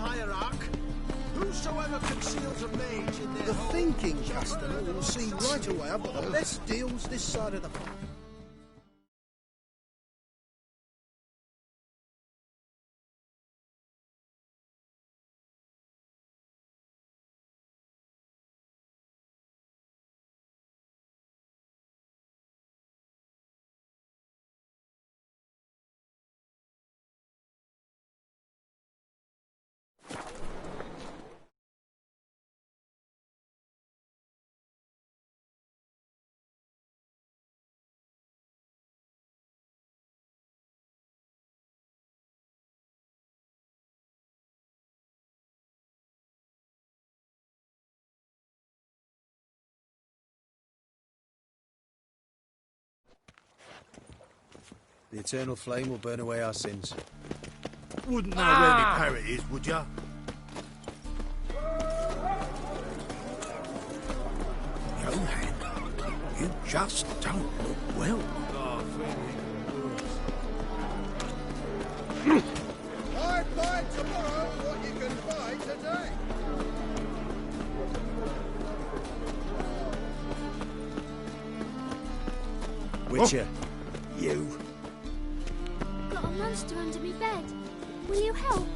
hierarch. Whosoever conceals a mage in their The thinking customer will see right away I've got the best deals this side of the pond. The eternal flame will burn away our sins. Wouldn't know where my parrot is, would ya? Johan, you just don't look well. I buy tomorrow what you can buy today. Witcher. You. Got a monster under me bed. Will you help?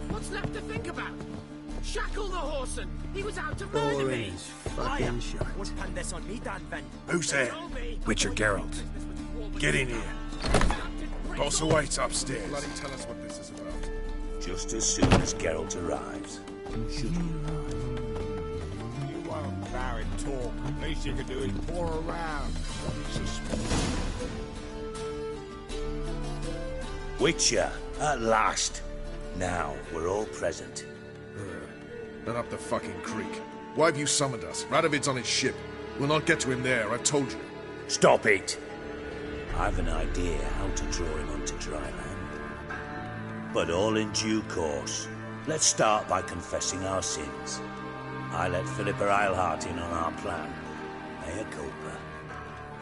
What's left to think about? Shackle the horse, he was out to murder me. Fucking shite. Would pan this on me, Dan Ven. Who's there? Witcher Geralt. Get in here. Boss awaits upstairs. Bloody tell us what this is about. Just as soon as Geralt arrives. You won't carry talk. Least you can do is pour around. Witcher, at last. Now we're all present. Then up the fucking creek. Why have you summoned us? Radovid's on his ship. We'll not get to him there, I've told you. Stop it! I've an idea how to draw him onto dry land. But all in due course. Let's start by confessing our sins. I let Philippa Eilhart in on our plan. Mea culpa.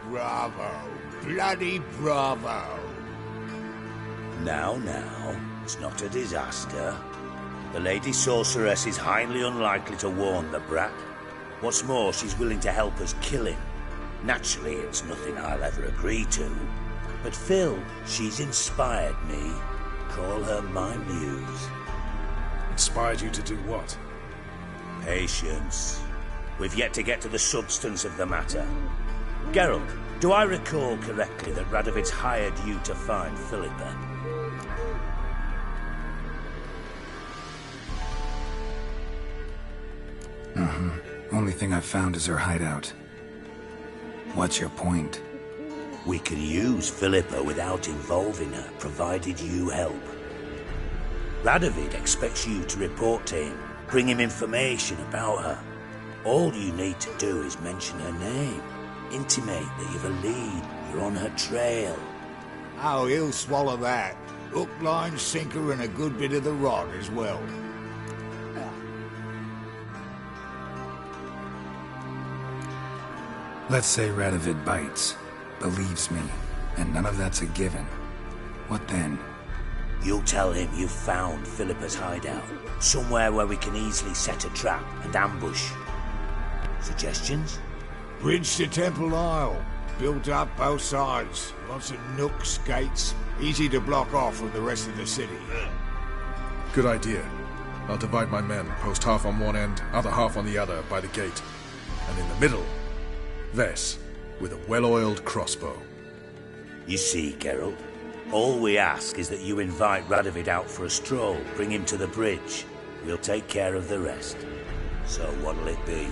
Bravo. Bloody bravo. Now, it's not a disaster. The Lady Sorceress is highly unlikely to warn the brat. What's more, she's willing to help us kill him. Naturally, it's nothing I'll ever agree to. But Phil, she's inspired me. Call her my muse. Inspired you to do what? Patience. We've yet to get to the substance of the matter. Geralt, do I recall correctly that Radovid's hired you to find Philippa? Only thing I've found is her hideout. What's your point? We can use Philippa without involving her, provided you help. Radovid expects you to report to him, bring him information about her. All you need to do is mention her name, intimate that you've a lead, you're on her trail. Oh, he'll swallow that. Hook, line, sinker, and a good bit of the rod as well. Let's say Radovid bites, believes me, and none of that's a given. What then? You'll tell him you've found Philippa's hideout, somewhere where we can easily set a trap and ambush. Suggestions? Bridge to Temple Isle. Built up both sides. Lots of nooks, gates. Easy to block off from the rest of the city. Good idea. I'll divide my men, post half on one end, other half on the other, by the gate. And in the middle, Vess, with a well-oiled crossbow. You see, Geralt, all we ask is that you invite Radovid out for a stroll, bring him to the bridge. We'll take care of the rest. So what'll it be?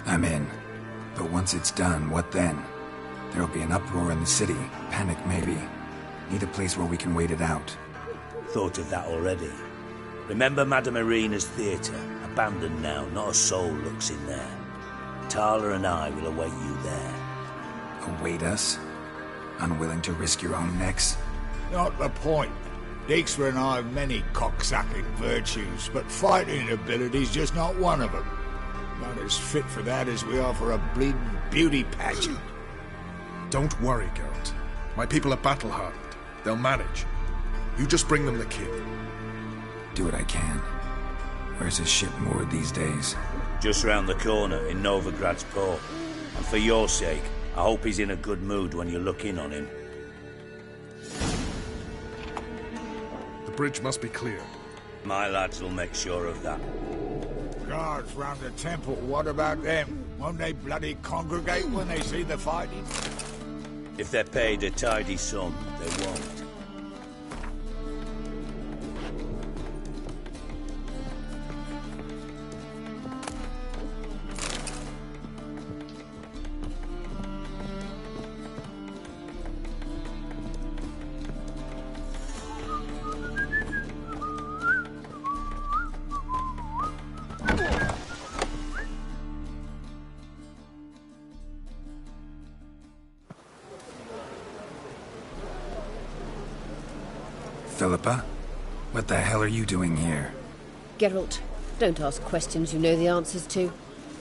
I'm in. But once it's done, what then? There'll be an uproar in the city. Panic, maybe. Need a place where we can wait it out. Thought of that already. Remember Madame Irina's theatre? Abandoned now, not a soul looks in there. Tala and I will await you there. Await us? Unwilling to risk your own necks? Not the point. Dijkstra and I have many cocksucking virtues, but fighting ability's just not one of them. Not as fit for that as we are for a bleeding beauty pageant. Don't worry, Geralt. My people are battle-hardened. They'll manage. You just bring them the kid. Do what I can. Where's his ship moored these days? Just round the corner in Novigrad's port. And for your sake, I hope he's in a good mood when you look in on him. The bridge must be clear. My lads will make sure of that. Guards round the temple, what about them? Won't they bloody congregate when they see the fighting? If they're paid a tidy sum, they won't. Philippa? What the hell are you doing here? Geralt, don't ask questions you know the answers to.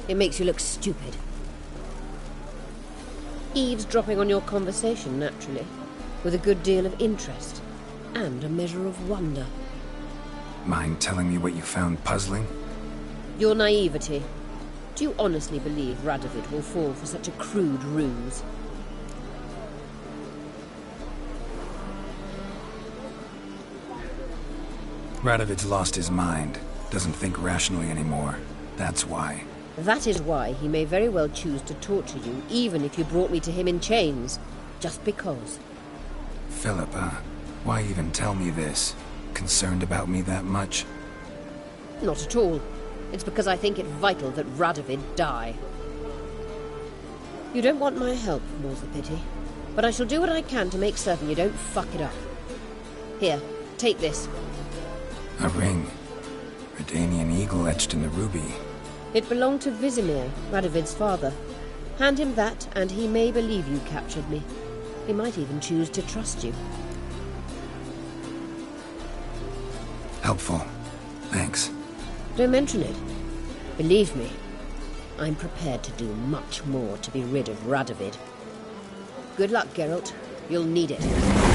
It makes you look stupid. Eavesdropping on your conversation, naturally, with a good deal of interest, and a measure of wonder. Mind telling me what you found puzzling? Your naivety. Do you honestly believe Radovid will fall for such a crude ruse? Radovid's lost his mind. Doesn't think rationally anymore. That's why. That is why he may very well choose to torture you, even if you brought me to him in chains. Just because. Philippa, why even tell me this? Concerned about me that much? Not at all. It's because I think it vital that Radovid die. You don't want my help, more's the pity. But I shall do what I can to make certain you don't fuck it up. Here, take this. A ring. Redanian eagle etched in the ruby. It belonged to Vizimir, Radovid's father. Hand him that, and he may believe you captured me. He might even choose to trust you. Helpful. Thanks. Don't mention it. Believe me, I'm prepared to do much more to be rid of Radovid. Good luck, Geralt. You'll need it.